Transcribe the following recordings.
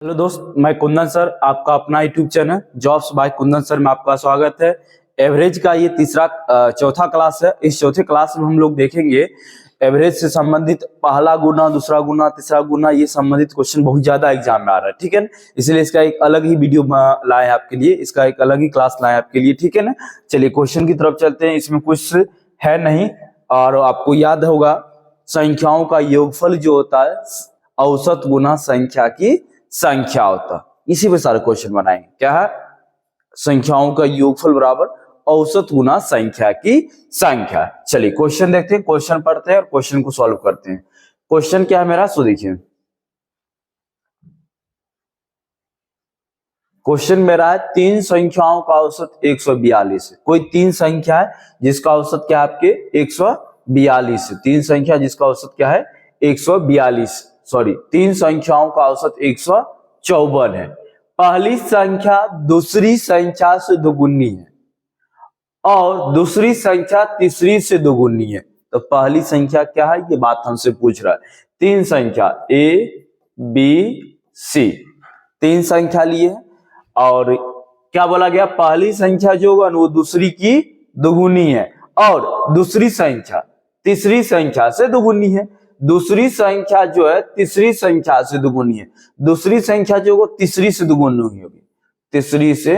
Hello दोस्त, मैं Kundan sir, आपका अपना YouTube channel jobs by Kundan sir में आपका स्वागत है। एवरेज का ये चौथा क्लास है। इस चौथे क्लास में हम लोग देखेंगे एवरेज से संबंधित पहला गुना, दूसरा गुना, तीसरा गुना, ये संबंधित क्वेश्चन बहुत ज्यादा एग्जाम में आ रहा है, ठीक है ना। इसलिए इसका एक अलग ही वीडियो लाए आपके लिए, इसका एक अलग ही क्लास लाए आपके लिए, ठीक है ना। चलिए क्वेश्चन की तरफ चलते हैं। इसमें कुछ है नहीं, और आपको याद होगा संख्याओं का योगफल जो होता है औसत गुना संख्या की संख्या होता, इसी पे सारे क्वेश्चन बनाएंगे। क्या है? संख्याओं का योगफल बराबर औसत गुना संख्या की संख्या। चलिए क्वेश्चन देखते हैं, क्वेश्चन पढ़ते हैं और क्वेश्चन को सॉल्व करते हैं। क्वेश्चन क्या है मेरा, सो देखिए। क्वेश्चन मेरा है तीन संख्याओं का औसत 142 है। कोई तीन संख्या है जिसका औसत क्या है आपके 142 है। तीन संख्या जिसका औसत क्या है 142, सॉरी, तीन संख्याओं का औसत 154 है। पहली संख्या दूसरी संख्या से दोगुनी है और दूसरी संख्या तीसरी से दोगुनी है। तो पहली संख्या क्या है, ये बात हमसे पूछ रहा है। तीन संख्या ए बी सी, तीन संख्या लिए और क्या बोला गया, पहली संख्या जो होगा वो दूसरी की दोगुनी है और दूसरी संख्या तीसरी संख्या से दोगुनी है। दूसरी संख्या जो है तीसरी संख्या से दोगुनी है। दूसरी संख्या जो होगी तीसरी से दोगुनी होगी, तीसरी से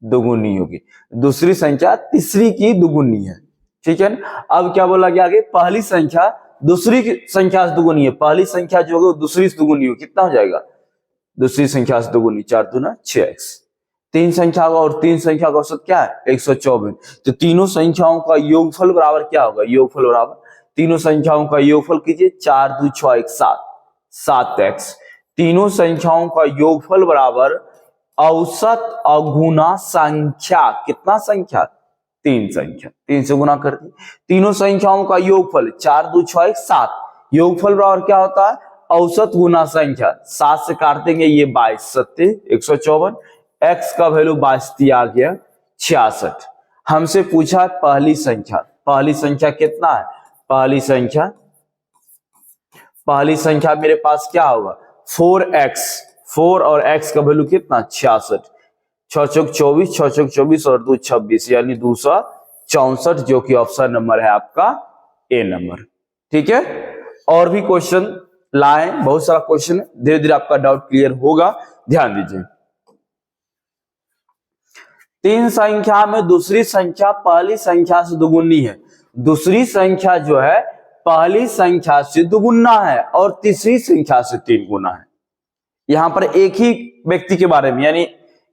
दोगुनी होगी। दूसरी संख्या तीसरी की दोगुनी है, ठीक है ना। अब क्या बोला गया आगे, पहली संख्या दूसरी संख्या से दोगुनी है। पहली संख्या जो होगी दूसरी से दोगुनी होगी, कितना हो जाएगा, दूसरी संख्या से दोगुनी, 4 दूना 6x। तीन संख्या का और तीन संख्या का औसत क्या है 154। तो तीनों संख्याओं का योगफल बराबर क्या होगा, योगफल बराबर तीनों संख्याओं का योगफल कीजिए, 4 2 6 1 7, 7x। तीनों संख्याओं का योगफल बराबर औसत अगुना संख्या, कितना संख्या, तीन संख्या, तीन से गुना कर दी। तीनों संख्याओं का योगफल 4 2 6 1 7, योगफल बराबर क्या होता है औसत गुना संख्या। 7 से काट देंगे, ये 22 सत्ते 154, x का वैल्यू 22 दिया गया 66। हमसे पूछा पहली संख्या, पहली संख्या कितना है, पहली संख्या मेरे पास क्या होगा 4x, 4 और x का वैल्यू कितना 66, 6 चौक 24, 6 चौक 24 और 2 26, यानी 264, जो कि ऑप्शन नंबर है आपका ए नंबर, ठीक है। और भी क्वेश्चन लाए, बहुत सारा क्वेश्चन, धीरे धीरे आपका डाउट क्लियर होगा, ध्यान दीजिए। तीन संख्या में दूसरी संख्या पहली संख्या से दोगुनी है। दूसरी संख्या जो है पहली संख्या से दोगुना है और तीसरी संख्या से 3 गुना है। यहां पर एक ही व्यक्ति के बारे में, यानी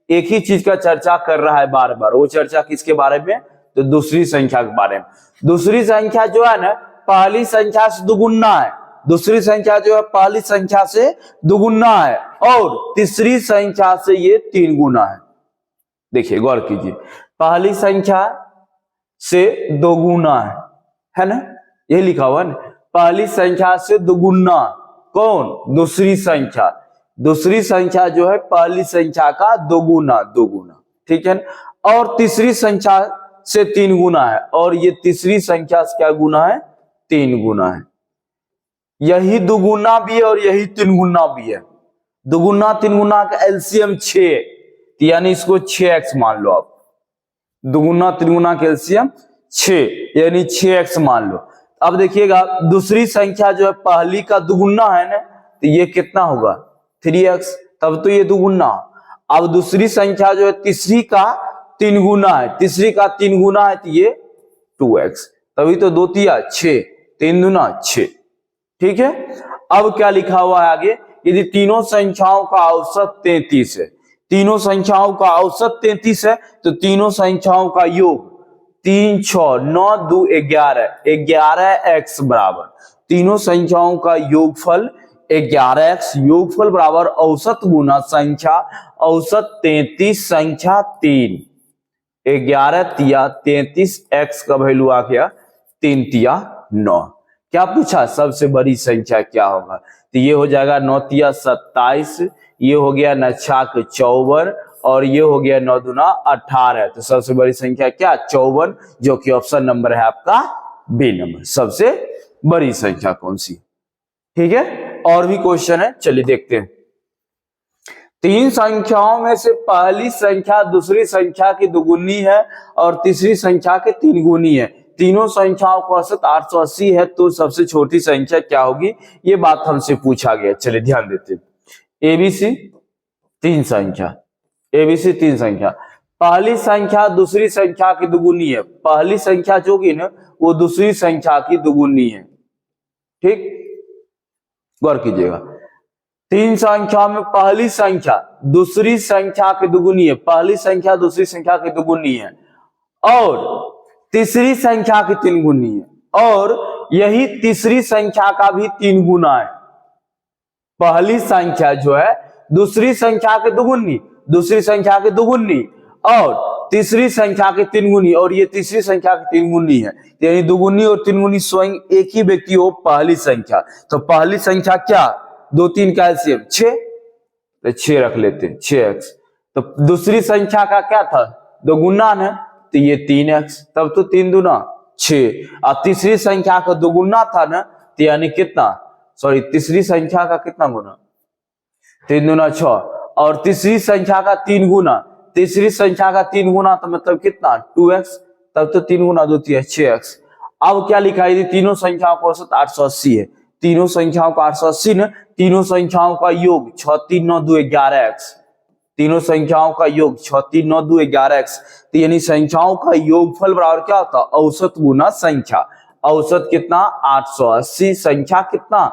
एक ही चीज का चर्चा कर रहा है बार बार। वो चर्चा किसके बारे में, तो दूसरी संख्या के बारे में। दूसरी संख्या जो है ना पहली संख्या से दोगुना है, दूसरी संख्या जो है पहली संख्या से दोगुना है और तीसरी संख्या से ये 3 गुना है। देखिए गौर कीजिए, पहली संख्या से दोगुना है ना, यही लिखा हुआ है ना, पहली संख्या से दोगुना, कौन, दूसरी संख्या। दूसरी संख्या जो है पहली संख्या का दोगुना, ठीक है ना। और तीसरी संख्या से 3 गुना है और ये तीसरी संख्या से क्या गुना है, 3 गुना है। यही दोगुना भी है और यही 3 गुना भी है। दोगुना 3 गुना का एलसीएम 6, यानी इसको 6x मान लो आप। दोगुना 3 गुना का एलसीएम 6, यानी 6x मान लो। अब देखिएगा दूसरी संख्या जो है पहली का दोगुना है ना, तो ये कितना होगा 3x, तब तो ये दोगुना। अब दूसरी संख्या जो है तीसरी का 3 गुना है, तीसरी का 3 गुना है तो ये 2x, तभी तो 2 तिया 6, 3 दूना 6, ठीक है। अब क्या लिखा हुआ है आगे, यदि तीनों संख्याओं का औसत 33 है, तीनों संख्याओं का औसत 33 है, तो तीनों संख्याओं का योग 3 6 9 2 11, 11x बराबर तीनों संख्याओं का योगफल 11x, योगफल बराबर औसत गुना संख्या, औसत 33 संख्या 3, 11 तिया 33, x का वैल्यू आ गया 3 तिया 9। क्या पूछा, सबसे बड़ी संख्या क्या होगा, तो ये हो जाएगा 9 तिया 27, ये हो गया 9 छाक 54 और ये हो गया 9 दूना 18। तो सबसे बड़ी संख्या क्या 54, जो कि ऑप्शन नंबर है आपका बी नंबर, सबसे बड़ी संख्या कौन सी, ठीक है। और भी क्वेश्चन है, चलिए देखते हैं। तीन संख्याओं में से पहली संख्या दूसरी संख्या की दुगुनी है और तीसरी संख्या के तीन गुनी है। तीनों संख्याओं का औसत 880 है, तो सबसे छोटी संख्या क्या होगी, ये बात हमसे पूछा गया। चलिए ध्यान देते हैं। एबीसी तीन संख्या, एबीसी तीन संख्या, पहली संख्या दूसरी संख्या की दुगुनी है। पहली संख्या जो होगी ना वो दूसरी संख्या की दुगुनी है। ठीक, गौर कीजिएगा। तीन संख्या में पहली संख्या दूसरी संख्या की दुगुनी है, पहली संख्या दूसरी संख्या की दुगुनी है, और तीसरी संख्या की तीन गुनी है, और यही तीसरी संख्या का भी तीन गुना है। पहली संख्या जो है दूसरी संख्या के दुगुनी, दूसरी संख्या के दुगुनी, और तीसरी संख्या के तीन गुनी, और ये तीसरी संख्या की तीन गुनी है। यानी दुगुनी और तीन गुनी स्वयं एक ही व्यक्ति हो, पहली संख्या। तो पहली संख्या क्या, दो तीन का एलसीएम 6, तो 6 रख लेते हैं 6x। तो दूसरी संख्या का क्या था, दो गुना है, तो ये 3x, तब तो 3 दूना 6। और तीसरी संख्या का दो गुना था ना, तो यानी कितना, सॉरी तीसरी संख्या का कितना गुना, 3 दूना 6, और तीसरी संख्या का 3 गुना, तीसरी संख्या का 3 गुना तो मतलब कितना 2x, तब तो 3 गुना 2 है 6x। अब क्या लिखा है, तीनों संख्याओं का औसत 880 है। तीनों संख्याओं का 880 न, तीनों संख्याओं का योग 6 3 9 2 11x, तीनों संख्याओं का योग 6 3 9 2 11x। तो यानी संख्याओं का योगफल बराबर क्या होता है, औसत गुना संख्या। औसत कितना 880, संख्या कितना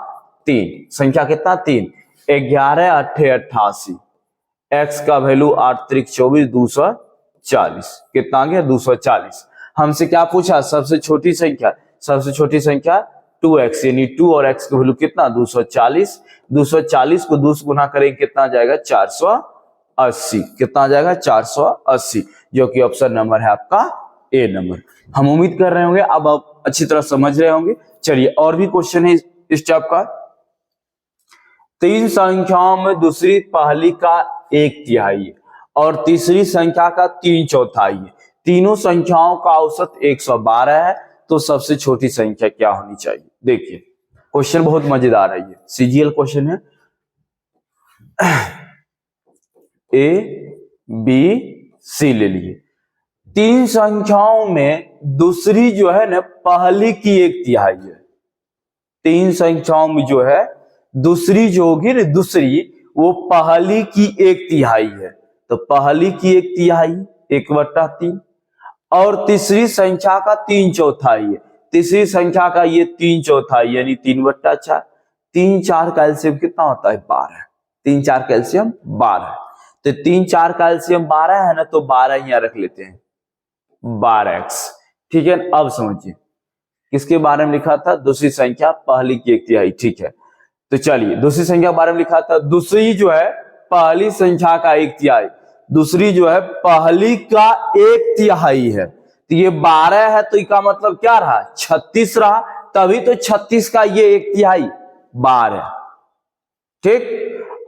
3, संख्या कितना 3, 11 8 88, x का वैल्यू 8 3 24 240, कितना आ गया 240। हमसे क्या पूछा, सबसे छोटी संख्या, सबसे छोटी संख्या 2x, यानी 2 और x का वैल्यू कितना 240। 240 को 2 से गुना करेंगे कितना आ जाएगा 480, कितना आ जाएगा 480, जो कि ऑप्शन नंबर है आपका ए नंबर। हम उम्मीद कर रहे होंगे अब आप अच्छी तरह समझ रहे होंगे। चलिए और भी क्वेश्चन है इस टाइप का। तीन संख्याओं में दूसरी पहली का 1/3 है और तीसरी संख्या का 3/4 है। तीनों संख्याओं का औसत 112 है, तो सबसे छोटी संख्या क्या होनी चाहिए। देखिए क्वेश्चन बहुत मजेदार है, ये सीजीएल क्वेश्चन है। ए बी सी ले लिए। तीन संख्याओं में दूसरी जो है ना पहली की 1/3 है। तीन संख्याओं में जो है दूसरी जो होगी ना दूसरी, वो पहली की 1/3 है। तो पहली की 1/3 1/3, और तीसरी संख्या का 3/4 है। तीसरी संख्या का ये 3/4 यानी 3/4। 3 4 का एलसीएम कितना होता है 12। 3 4 का एलसीएम 12, तो 3 4 का एलसीएम 12 है ना, तो 12 यहाँ रख लेते हैं 12x। ठीक है, अब समझिए किसके बारे में लिखा था, दूसरी संख्या पहली की 1/3। ठीक है, तो चलिए दूसरी संख्या के बारे में लिखा था, दूसरी जो है पहली संख्या का 1/3, दूसरी जो है पहली का 1/3 है। तो ये 12 है, तो इसका मतलब क्या रहा 36 रहा, तभी तो 36 का ये 1/3 12। ठीक,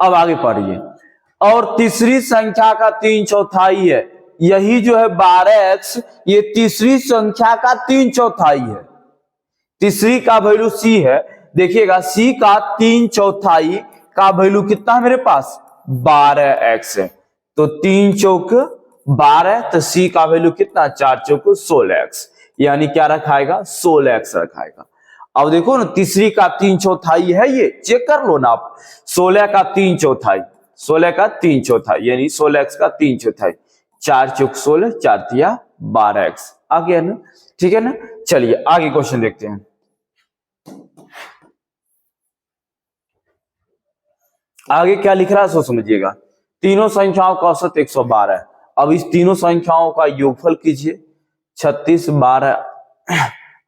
अब आगे पढ़िए। और तीसरी संख्या का 3/4 है, यही जो है 12x, ये तीसरी संख्या का 3/4 है। तीसरी का वैल्यू c है, देखिएगा c का 3/4 का वैल्यू कितना है मेरे पास 12x है। तो 3 चौक 12, तो c का वैल्यू कितना 4 चौक 16x, यानी क्या रखाएगा 16x रखाएगा। अब देखो ना तीसरी का 3/4 है, ये चेक कर लो ना आप, 16 का 3/4, 16 का 3/4 यानी 16x का 3/4, 4 चौक 16, 4 तिया 12x आ गया ना। ठीक है ना, चलिए आगे क्वेश्चन देखते हैं। आगे क्या लिख रहा है सो समझिएगा। तीनों संख्याओं का औसत 112 है। अब इस तीनों संख्याओं का योगफल कीजिए, 36 12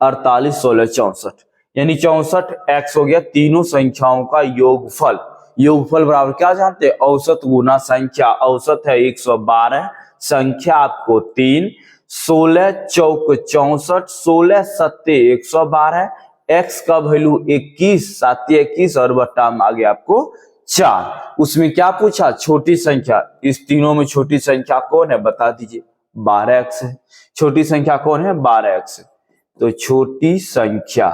48 16 64, यानी 64x हो गया तीनों संख्याओं का योगफल। योगफल बराबर क्या जानते हैं, औसत गुना संख्या। औसत है 112, संख्या आपको 3, 16 चौक 64, 16 सत्ते 112, x का वैल्यू 21 7 21 और बट्टा में आ गया आपको 4। उसमें क्या पूछा, छोटी संख्या। इस तीनों में छोटी संख्या कौन है बता दीजिए, 12x है। छोटी संख्या कौन है 12x है, तो छोटी संख्या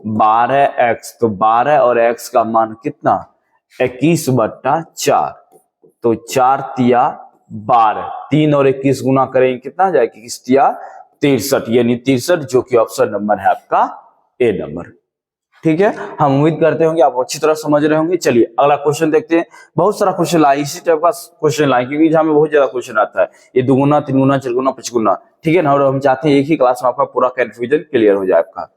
12x, तो 12 और x का मान कितना 21/4। तो 4 तिया 12, 3 और 21 गुना करेंगे कितना आ जाएगा, 21 तिया 63, यानी 63, जो कि ऑप्शन नंबर है आपका ए नंबर। ठीक है, हम उम्मीद करते होंगे आप अच्छी तरह समझ रहे होंगे। चलिए अगला क्वेश्चन देखते हैं। बहुत सारा क्वेश्चन लाए, इसी टाइप का क्वेश्चन लाए, क्योंकि जहां में बहुत ज्यादा क्वेश्चन आता है, ये 2 गुना 3 गुना 4 गुना 5 गुना। ठीक है ना, और हम चाहते हैं एक ही क्लास में आपका पूरा कंफ्यूजन क्लियर हो जाए आपका।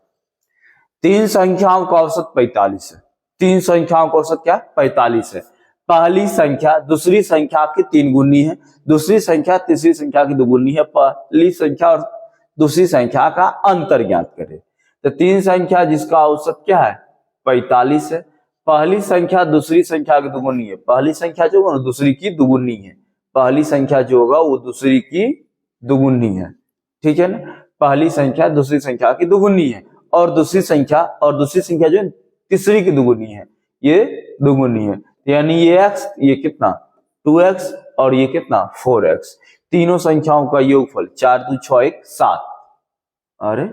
3 संख्याओं का औसत 45 है। 3 संख्याओं का औसत क्या 45 है। पहली संख्या दूसरी संख्या की 3 गुनी है, दूसरी संख्या तीसरी संख्या की 2 गुनी है। पहली संख्या और दूसरी संख्या का अंतर ज्ञात करें। तो 3 संख्या जिसका औसत क्या है 45 है। पहली संख्या दूसरी संख्या की 2 गुनी है। पहली संख्या जो होगा दूसरी की 2 गुनी है। पहली संख्या जो होगा वो दूसरी की 2 गुनी है। ठीक है ना, पहली संख्या दूसरी संख्या की 2 गुनी है, और दूसरी संख्या जो है तीसरी की 2 गुनी है, ये 2 गुनी है। यानी ये x, ये कितना 2x और ये कितना 4x। तीनों संख्याओं का योगफल 4 2 6 1 7। अरे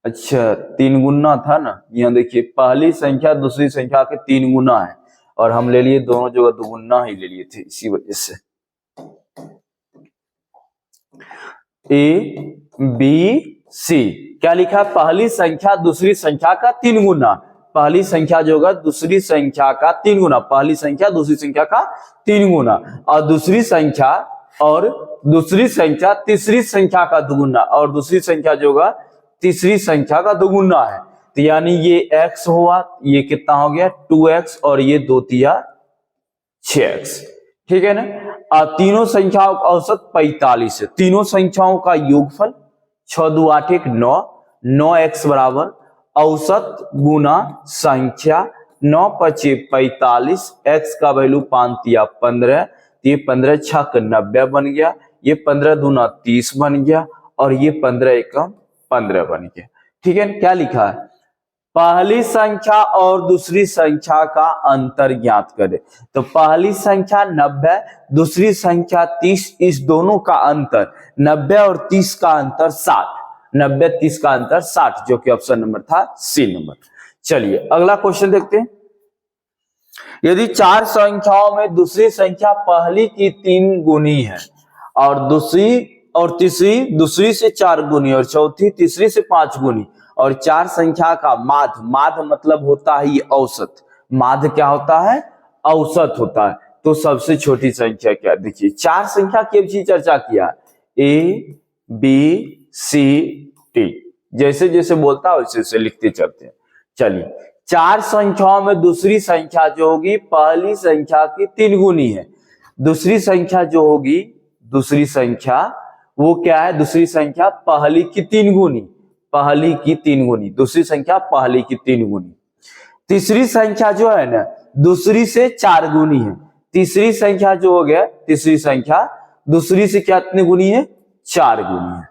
अच्छा 3 गुना था ना, यहाँ देखिए पहली संख्या दूसरी संख्या के 3 गुना है, और हम ले लिए दोनों जगह 2 गुना ही ले लिए थे, इसी वजह से। ए बी सी क्या लिखा, पहली संख्या दूसरी संख्या का 3 गुना। पहली संख्या जो होगा दूसरी संख्या का 3 गुना, पहली संख्या दूसरी संख्या का 3 गुना, और दूसरी संख्या तीसरी संख्या का 2 गुना, और दूसरी संख्या जो होगा तीसरी संख्या का 2 गुना है। तो यानी ये x हुआ, ये कितना हो गया 2x, और ये 2 तिया 6x। ठीक है ना, और तीनों संख्याओं का औसत 45 है। तीनों संख्याओं का योगफल 6 2 8 1 9, 9x बराबर औसत गुना संख्या 9 5 45, x का वैल्यू 5 तिया 15, ये 15 6 90 बन गया, ये 15 दूना 30 बन गया, और ये 15 एकम 15 बन गया। ठीक है, क्या लिखा है, पहली संख्या और दूसरी संख्या का अंतर ज्ञात करें। तो पहली संख्या 90, दूसरी संख्या 30, इस दोनों का अंतर 90 और 30 का अंतर 60, 90 30 का अंतर 60, जो कि ऑप्शन नंबर था सी नंबर। चलिए अगला क्वेश्चन देखते हैं। यदि 4 संख्याओं में दूसरी संख्या पहली की 3 गुनी है, और तीसरी दूसरी से 4 गुनी, और चौथी तीसरी से 5 गुनी, और 4 संख्या का माध्य मतलब होता है ये औसत। माध्य क्या होता है, औसत होता है। तो सबसे छोटी संख्या क्या, देखिए 4 संख्या की चर्चा किया, ए बी सी टी, जैसे जैसे बोलता है वैसे वैसे लिखते चलते हैं। चलिए 4 संख्याओं में दूसरी संख्या जो होगी पहली संख्या की 3 गुनी है। दूसरी संख्या जो होगी, दूसरी संख्या वो क्या है, दूसरी संख्या पहली की 3 गुनी, पहली की 3 गुनी, दूसरी संख्या पहली की 3 गुनी। तीसरी संख्या जो है ना दूसरी से 4 गुनी है। तीसरी संख्या जो हो गया, तीसरी संख्या दूसरी से कितने गुनी है, 4 गुनी है।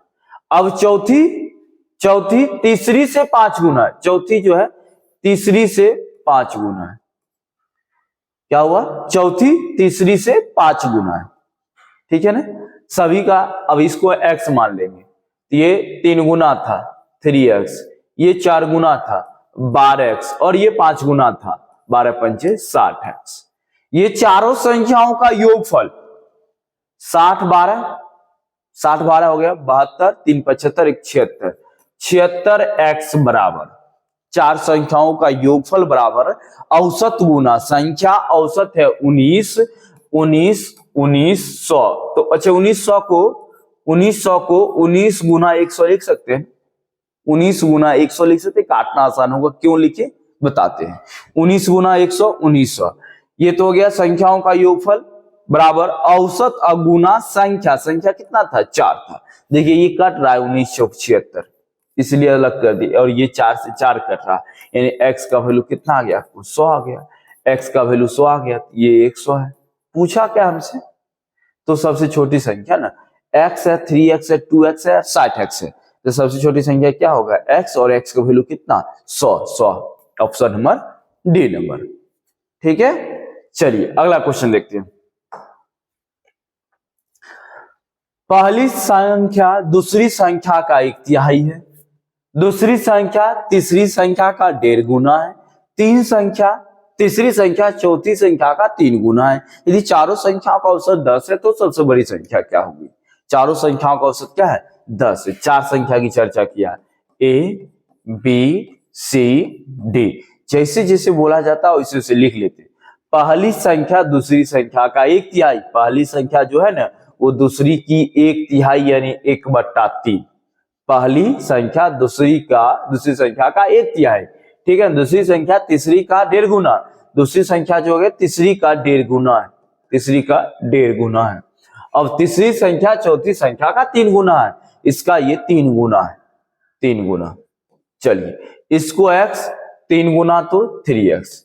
अब चौथी तीसरी से 5 गुना है। चौथी जो है तीसरी से 5 गुना है। क्या हुआ, चौथी तीसरी से 5 गुना है। ठीक है ना, सभी का अब इसको x मान लेंगे। ये 3 गुना था 3x, ये 4 गुना था 12x, और ये 5 गुना था 12 पंचे 60x। ये चारों संख्याओं का योगफल 60 12 हो गया 72, 3 75 1 76, 76x बराबर 4 संख्याओं का योगफल बराबर औसत गुना संख्या, औसत है 19 1900। तो अच्छा 1900 को 19 गुना 100 लिख सकते हैं, 19 गुना 100 लिख सकते हैं। काटना आसान होगा, क्यों लिखे बताते हैं। 19 गुना 100 1900, ये तो हो गया संख्याओं का योगफल बराबर औसत गुना संख्या कितना था 4 था। देखिए ये कट रहा है 1976, इसलिए अलग कर दी, और ये 4 से 4 कट रहा, यानी x का वैल्यू कितना आ गया, 100 आ गया। x का वैल्यू 100 आ गया, ये 100 है। पूछा क्या हमसे, तो सबसे छोटी संख्या ना x है, 3x है, 2x है, 60x है। तो सबसे छोटी संख्या क्या होगा x, और x का वैल्यू कितना 100। Option number D number. ठीक है, चलिए अगला क्वेश्चन देखते हैं। पहली संख्या दूसरी संख्या का 1/3 है। दूसरी संख्या तीसरी संख्या का 1.5 गुना है। तीन संख्या तीसरी संख्या चौथी संख्या का 3 गुना है। यदि चारों संख्याओं का औसत 10 है तो सबसे बड़ी संख्या क्या होगी? चारों संख्याओं का औसत क्या है? 10 है। 4 संख्या की चर्चा किया, ए बी सी डी, जैसे जैसे बोला जाता है वैसे वैसे लिख लेते। पहली संख्या दूसरी संख्या का 1/3, पहली संख्या जो है ना वो दूसरी की 1/3 यानी 1/3। पहली संख्या दूसरी संख्या का 1/3, ठीक है। दूसरी संख्या तीसरी का 1.5 गुना, दूसरी संख्या जो है तीसरी का 1.5 गुना है, तीसरी का 1.5 गुना है। अब तीसरी संख्या चौथी संख्या का 3 गुना है, इसका ये 3 गुना है, 3 गुना। चलिए इसको x 3 गुना तो 3x।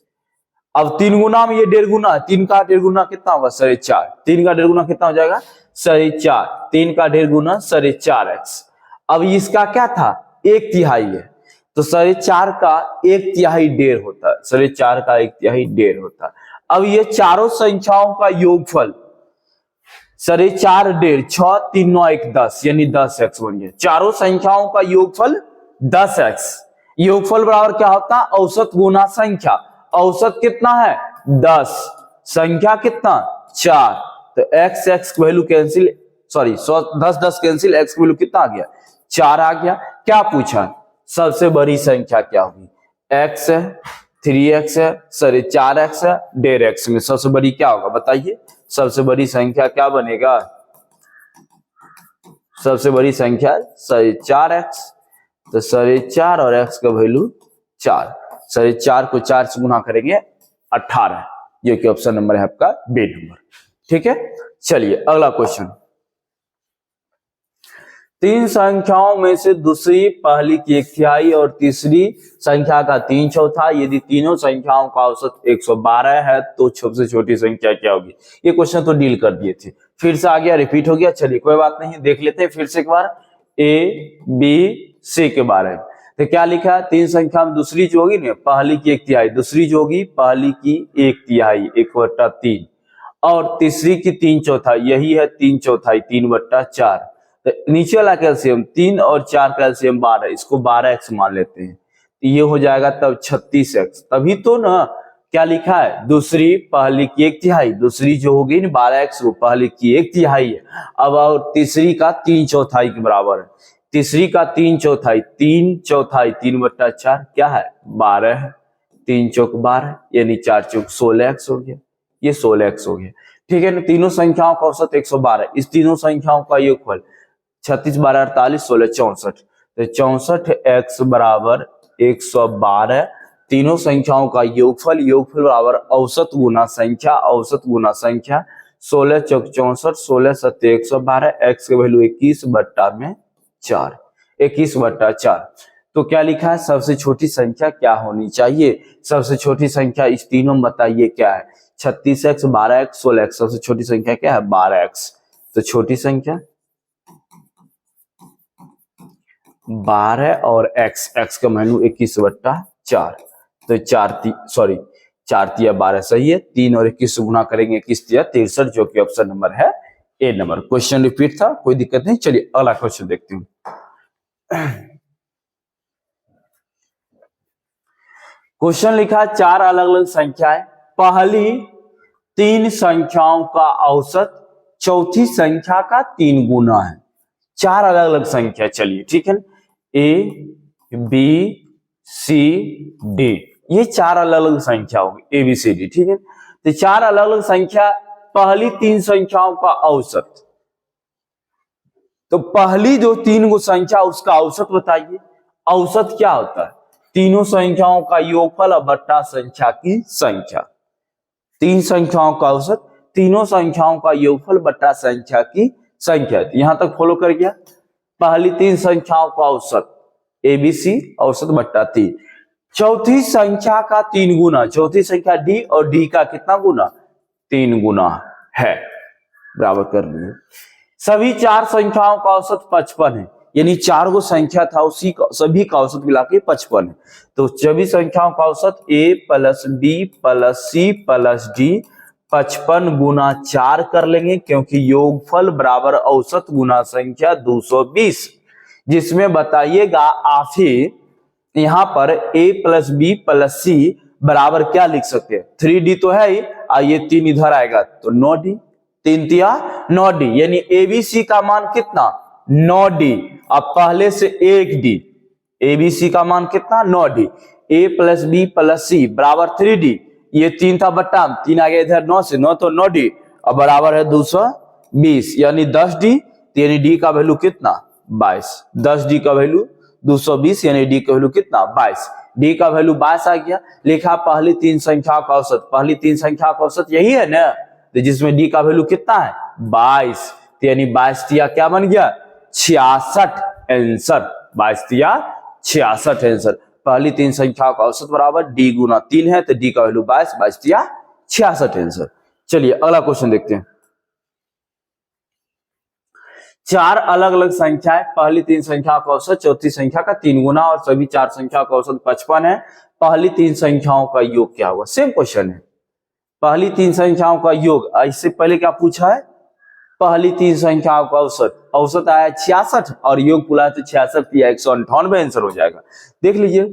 अब 3 गुना में ये 1.5 गुना, 3 का 1.5 गुना कितना होगा? 4.5। 3 का 1.5 गुना कितना हो जाएगा? 4.5। 3 का 1.5 गुना 4.5x। अब इसका क्या था? 1/3 है, तो 4.5 का 1/3 1.5 होता है, 4.5 का 1/3 1.5 होता है। अब ये चारों संख्याओं का योगफल 4.5 1.5 6 3 9 1 10 यानी 10x बन गया। चारों संख्याओं का योगफल 10x। योगफल बराबर क्या होता है? औसत गुना संख्या। औसत कितना है? 10, संख्या कितना? 4। तो x x value cancel, sorry 10 10 cancel, x value कितना आ गया? 4 आ गया। क्या पूछा? सबसे बड़ी संख्या क्या होगी? x है, 3x है, 4x है, 1.5x में सबसे बड़ी क्या होगा बताइए? सबसे बड़ी संख्या क्या बनेगा? सबसे बड़ी संख्या 4x, तो 4.5 और x का वैल्यू 4, 4.5 को 4 से गुना करेंगे 18, ये कि ऑप्शन नंबर है आपका बी नंबर, ठीक है। चलिए अगला क्वेश्चन। 3 संख्याओं में से दूसरी पहली की 1/3 और तीसरी संख्या का 3/4, यदि तीनों संख्याओं का औसत 112 है तो सबसे छोटी संख्या क्या होगी? ये क्वेश्चन तो डील कर दिए थे, फिर से आ गया, रिपीट हो गया। चलिए कोई बात नहीं, देख लेते हैं फिर से एक बार ए बी सी के बारे में। तो क्या लिखा है? 3 संख्या में दूसरी जो होगी ना पहली की 1/3, दूसरी जो होगी पहली की 1/3 1/3, और तीसरी की 3/4, यही है 3/4 3/4। तो नीचे वाला कैल्सियम 3 और 4 कैल्सियम 12, इसको 12x मान लेते हैं, तो ये हो जाएगा तब 36x। तभी तो ना क्या लिखा है? दूसरी पहली की 1/3, दूसरी जो होगी ना 12x वो पहली की 1/3 है। अब और तीसरी का 3/4 के बराबर है, तीसरी का 3/4, 3/4 3/4 क्या है? 12 है, 3 चौक 12 यानी 4 चौक 16x हो गया, ये 16x हो गया, ठीक है ना। तीनों संख्याओं का औसत 112, इस तीनों संख्याओं का योगफल 36 12 48 16 64, तो 64x बराबर 112। तीनों संख्याओं का योगफल, योगफल बराबर औसत गुना संख्या, औसत गुना संख्या, 16 चौक 64 16 7 112, x के वैल्यू 21/4, 21/4। तो क्या लिखा है? सबसे छोटी संख्या क्या होनी चाहिए? सबसे छोटी संख्या इस तीनों में बताइए क्या है? 36x 12x 16x, सबसे छोटी संख्या क्या है? 12x। तो छोटी संख्या 12 और x का वैल्यू 21/4, तो 4 तिया 12 सही है, 3 और 21 से गुना करेंगे 21 तिया 63, जो कि ऑप्शन नंबर है ए नंबर। क्वेश्चन रिपीट था, कोई दिक्कत नहीं। चलिए अगला क्वेश्चन देखते हैं। क्वेश्चन लिखा 4 अलग अलग संख्याएं, पहली 3 संख्याओं का औसत चौथी संख्या का 3 गुना है। 4 अलग अलग संख्या, चलिए ठीक है, ए बी सी डी, ये 4 अलग अलग संख्या होगी, ए बी सी डी, ठीक है। तो 4 अलग अलग संख्या, पहली 3 संख्याओं का औसत, तो पहली जो 3 गो संख्या उसका औसत बताइए। औसत क्या होता है? तीनों संख्याओं का योगफल बट्टा संख्या की संख्या। 3 संख्याओं का औसत, तीनों संख्याओं का योगफल बट्टा संख्या की संख्या। यहां तक फॉलो कर गया। पहली 3 संख्याओं का औसत एबीसी, औसत बट्टा 3। चौथी संख्या का 3 गुना, चौथी संख्या डी और डी का कितना गुना? 3 गुना है, बराबर कर लिए। सभी 4 संख्याओं का औसत 55 है, यानी 4 गो संख्या था उसी का सभी का औसत मिला के 55 है। तो सभी संख्याओं का औसत A plus B plus C plus D 55 गुना 4 कर लेंगे, क्योंकि योगफल बराबर औसत गुना संख्या 220, जिसमें बताइएगा आखिर यहाँ पर a plus B plus C बराबर क्या लिख सकते हैं, 3D तो है ही, ये 3 इधर आएगा तो 9D, 3 तिया 9D, यानी एबीसी का मान कितना 9D। अब पहले से 1D, एबीसी का मान कितना 9D, a plus B plus C बराबर 3D, ये 3 था बट्टा 3 आ गया इधर 9 से 9 तो 9D, अब बराबर है 220 यानी 10D, यानी D का वैल्यू कितना 22, 10D का वैल्यू 220 यानी D का वैल्यू कितना 22, D का वैल्यू 22 आ गया। लिखा पहली 3 संख्याओं का औसत, पहली 3 संख्या का औसत यही है ना, तो जिसमें D का वैल्यू कितना है 22, यानी 22 तिया क्या बन गया 66 आंसर, 22 तिया 66 आंसर। पहली 3 संख्याओं का औसत बराबर D गुना 3 है तो D का वैल्यू 22, 22 तिया 66 आंसर। चलिए अगला क्वेश्चन देखते हैं। 4 अलग अलग संख्याएं, पहली 3 संख्या का औसत चौथी संख्या का 3 गुना और सभी 4 संख्या का औसत 55 है, पहली 3 संख्याओं का योग क्या होगा। सेम क्वेश्चन है, पहली 3 संख्याओं का योग। इससे पहले क्या पूछा है, पहली 3 संख्याओं का औसत, औसत आया 66 और योग पुला तो 66 या 198 आंसर हो जाएगा। देख लीजिए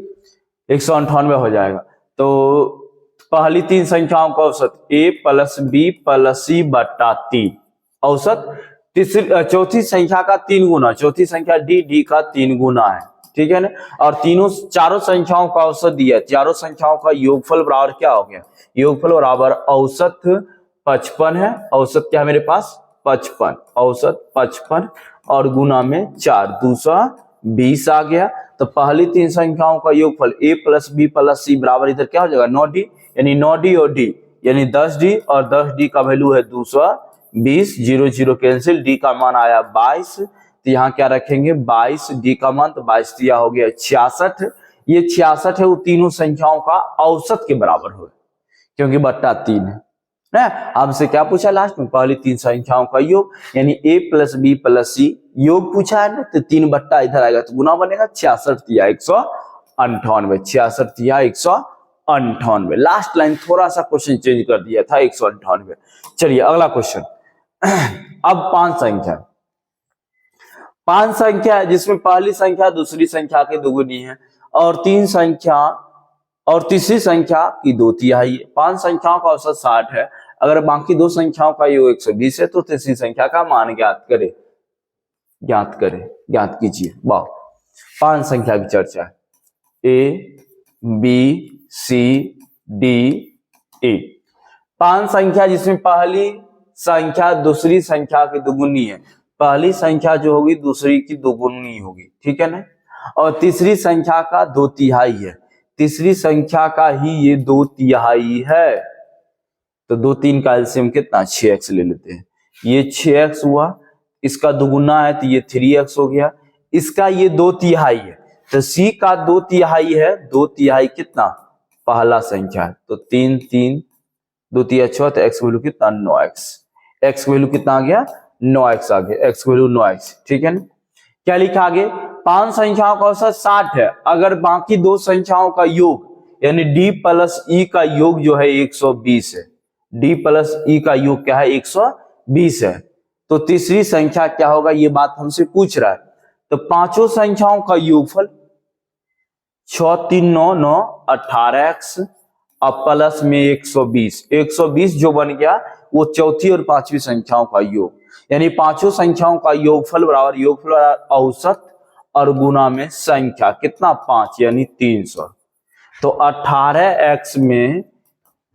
198 हो जाएगा। तो पहली 3 संख्याओं का औसत a प्लस बी प्लस सी बटा 3, औसत तीसरी चौथी संख्या का 3 गुना, चौथी संख्या D का 3 गुना है, ठीक है ना, और चारों संख्याओं का औसत दिया, चारों संख्याओं का योगफल बराबर क्या हो गया, योगफल बराबर औसत 55 है, औसत क्या है मेरे पास 55, औसत 55 और गुना में 4 220 आ गया। तो पहली 3 संख्याओं का योगफल a plus B plus C बराबर इधर क्या हो जाएगा 9D, यानी 9D और D यानी 10D और 10D का वैल्यू है 220, 0 0 कैंसिल, D का मान आया 22, तो यहाँ क्या रखेंगे 22, D का मान तो 22 दिया हो गया 66, ये 66 है वो तीनों संख्याओं का औसत के बराबर हो, क्योंकि बट्टा 3 है ना। हमसे क्या पूछा लास्ट में, पहली 3 संख्याओं का योग, यानी a प्लस बी प्लस सी योग पूछा है ना, तो 3 बट्टा इधर आएगा तो गुना बनेगा 66 तिया 198, 66 तिया 198। लास्ट लाइन थोड़ा सा क्वेश्चन चेंज कर दिया था 198। चलिए अगला क्वेश्चन। अब 5 संख्या जिसमें पहली संख्या दूसरी संख्या की दोगुनी है और 3 संख्या और तीसरी संख्या की 2 तिहाई है। 5 संख्याओं का औसत 60 है, अगर बाकी 2 संख्याओं का योग 120 है तो तीसरी संख्या का मान ज्ञात कीजिए। वाह, 5 संख्या की चर्चा है, A B C D E। 5 संख्या जिसमें पहली संख्या दूसरी संख्या की दोगुनी है, पहली संख्या जो होगी दूसरी की दोगुनी होगी, ठीक है ना, और तीसरी संख्या का 2 तिहाई है, तीसरी संख्या का ही ये 2 तिहाई है, तो 2 3 का एलसीएम कितना 6x ले लेते हैं, ये 6x हुआ, इसका दोगुना है तो ये 3x हो गया, इसका ये 2 तिहाई है तो C का 2 तिहाई है, 2 तिहाई कितना पहला संख्या है, तो 3 3 2 तिया 6, तो x वैल्यू कितना 9x, x वैल्यू कितना आ गया 9x आ गया, x वैल्यू 9x, ठीक है ना। क्या लिखा आगे, 5 संख्याओं का औसत 60 है, अगर बाकी 2 संख्याओं का योग यानी D प्लस E का योग जो है 120 है, D प्लस E का योग क्या है 120 है, तो तीसरी संख्या क्या होगा ये बात हमसे पूछ रहा है। तो पांचों संख्याओं का योगफल 6 3 9 9 18x अब प्लस में 120, 120 जो बन गया वो चौथी और पांचवी संख्याओं का योग, यानी पांचों संख्याओं का योगफल बराबर योगफल औसत और गुना में संख्या कितना 5 यानी 300। तो 18x में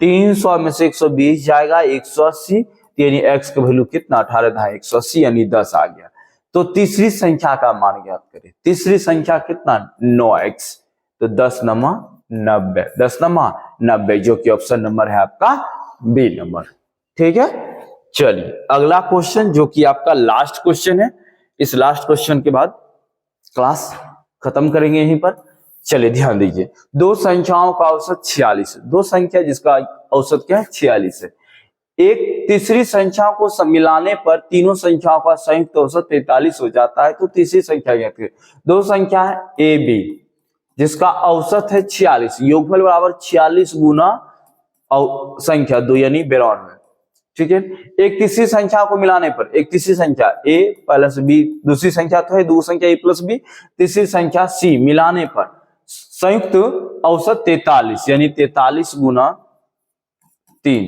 300 में से 120 जाएगा 180, यानी x का वैल्यू कितना 18 × 180 यानी 10 आ गया। तो तीसरी संख्या का मान ज्ञात करें, तीसरी संख्या कितना 9x, तो 10 नमा 90, 10 नमा 90 जो कि ऑप्शन नंबर है आपका बी नंबर, ठीक है। चलिए अगला क्वेश्चन जो कि आपका लास्ट क्वेश्चन है, इस लास्ट क्वेश्चन के बाद क्लास खत्म करेंगे यहीं पर। चलिए ध्यान दीजिए, 2 संख्याओं का औसत 46 है, 2 संख्या जिसका औसत क्या है 46 है, एक तीसरी संख्या को मिलाने पर तीनों संख्याओं का संयुक्त औसत 43 हो जाता है, तो तीसरी संख्या ज्ञात करें। 2 संख्या है ए बी जिसका औसत है 46, योगफल बराबर 46 गुना संख्या 2 यानी 92, ठीक है। एक तीसरी संख्या को मिलाने पर, एक तीसरी संख्या a प्लस b, दूसरी संख्या तो है दो संख्या a प्लस b, तीसरी संख्या c मिलाने पर संयुक्त औसत 43 यानी 43 गुना 3,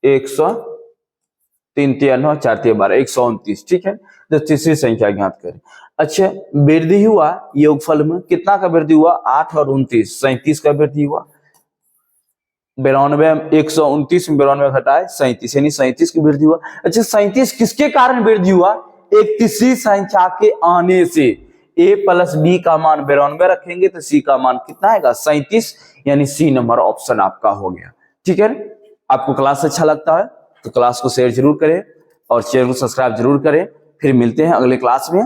103, 93, 4, 12, 129। ठीक है, तो तीसरी संख्या ज्ञात करें। अच्छा, वृद्धि हुआ योगफल में, कितना का वृद्धि हुआ? 8 और 29, 37 का वृद्धि हुआ। 92, 129 में 92 घटाए 37, यानी 37 की वृद्धि हुआ। अच्छा, 37 किसके कारण वृद्धि हुआ? एक तीसरी संख्या के आने से। a प्लस बी का मान 92 रखेंगे तो c का मान कितना आएगा? 37, यानी सी नंबर ऑप्शन आपका हो गया। ठीक है, आपको क्लास अच्छा लगता है तो क्लास को शेयर जरूर करें और चैनल को सब्सक्राइब जरूर करें। फिर मिलते हैं अगले क्लास में।